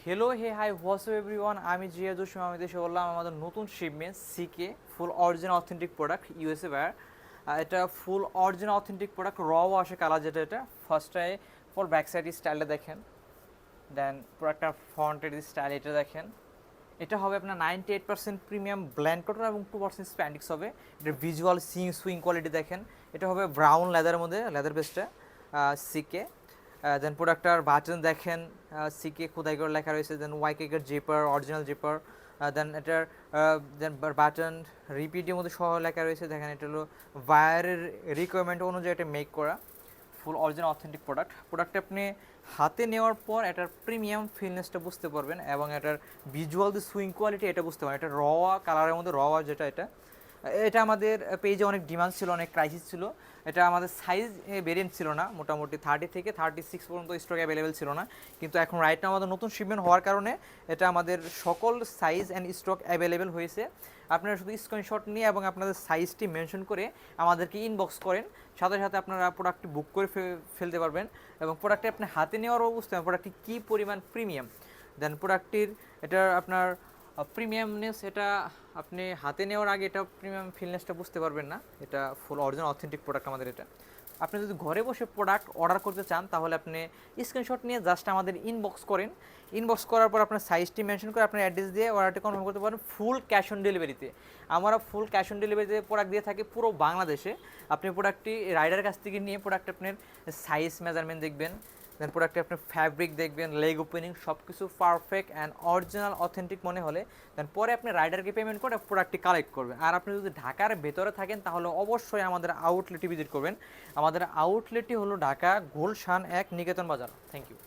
Hello hey hi WhatsApp everyone, আমি জিয়া জসিম। আমি দেশে বললাম আমাদের নতুন শিপমেন্ট সিকে full original authentic product USA buyer. এটা ফুল অরিজিনাল অথেন্টিক প্রোডাক্ট, র আসে কালার যেটা, এটা ফার্স্টে ফুল ব্যাক সাইড স্টাইলটা দেখেন, দেন প্রোডাক্টটা ফ্রন্টের স্টাইল এটা দেখেন। এটা হবে আপনার 98% প্রিমিয়াম ব্ল্যান্ড কটন এবং 2% স্প্যান্ডিক্স হবে। এটা ভিজুয়াল সুইং কোয়ালিটি দেখেন। এটা হবে ব্রাউন লেদারের মধ্যে, লেদার বেসটা সিকে। দেন প্রোডাক্টটার বাটন দেখেন, সিকে খোদাই করে লেখা রয়েছে। দেন ওয়াইকেকের জিপার, অরিজিনাল জিপার। দেন এটার দেন বাটন রিপিটের মধ্যে সহ লেখা রয়েছে। দেখেন এটা হলো ওয়্যারের রিকোয়ারমেন্ট অনুযায়ী এটা মেক করা ফুল অরিজিনাল অথেন্টিক প্রোডাক্টটা আপনি হাতে নেওয়ার পর এটার প্রিমিয়াম ফিলনেসটা বুঝতে পারবেন এবং এটার ভিজুয়াল যে সুইং কোয়ালিটি এটা বুঝতে পারবেন। এটা রওয়া কালারের মধ্যে রওয়া যেটা, এটা এটা আমাদের পেজে অনেক ডিমান্ড ছিল, অনেক ক্রাইসিস ছিল। এটা আমাদের সাইজ ভেরিয়েন্ট ছিল না, মোটামুটি 30 থেকে 36 পর্যন্ত স্টক অ্যাভেলেবেল ছিল না। কিন্তু এখন রাইট নাও আমাদের নতুন শিপমেন্ট হওয়ার কারণে এটা আমাদের সকল সাইজ অ্যান্ড স্টক অ্যাভেলেবেল হয়েছে। আপনারা শুধু স্ক্রিনশট নিয়ে এবং আপনাদের সাইজটি মেনশন করে আমাদেরকে ইনবক্স করেন, সাথে সাথে আপনারা প্রোডাক্টটি বুক করে ফেলতে পারবেন এবং প্রোডাক্টটি আপনি হাতে নেওয়ার অবস্থা প্রোডাক্টটি কী পরিমাণ প্রিমিয়াম। দেন প্রোডাক্টটির এটা আপনার প্রিমিয়ামনেস, এটা আপনি হাতে নেওয়ার আগে এটা প্রিমিয়াম ফিলনেসটা বুঝতে পারবেন না। এটা ফুল অরিজিনাল অথেন্টিক প্রোডাক্ট আমাদের এটা। আপনি যদি ঘরে বসে প্রোডাক্ট অর্ডার করতে চান তাহলে আপনি স্ক্রিনশট নিয়ে জাস্ট আমাদের ইনবক্স করেন। ইনবক্স করার পর আপনার সাইজটি মেনশন করে আপনার অ্যাড্রেস দিয়ে অর্ডারটি কনফার্ম করতে পারেন ফুল ক্যাশ অন ডেলিভারিতে। আমরা ফুল ক্যাশ অন ডেলিভারিতে প্রোডাক্ট দিয়ে থাকি পুরো বাংলাদেশে। আপনি প্রোডাক্টটি রাইডার কাছ থেকে নিয়ে প্রোডাক্ট আপনার সাইজ মেজারমেন্ট দেখবেন, দেন প্রোডাক্টে আপনার ফ্যাব্রিক দেখবেন, লেগ ওপেনিং সব কিছু পারফেক্ট অ্যান্ড অরিজিনাল অথেন্টিক মনে হলে দেন পরে আপনি রাইডারকে পেমেন্ট করে প্রোডাক্টটি কালেক্ট করবেন। আর আপনি যদি ঢাকার ভেতরে থাকেন তাহলে অবশ্যই আমাদের আউটলেটটি ভিজিট করবেন। আমাদের আউটলেটটি হলো ঢাকা গুলশান 1 নিকেতন বাজার। Thank you.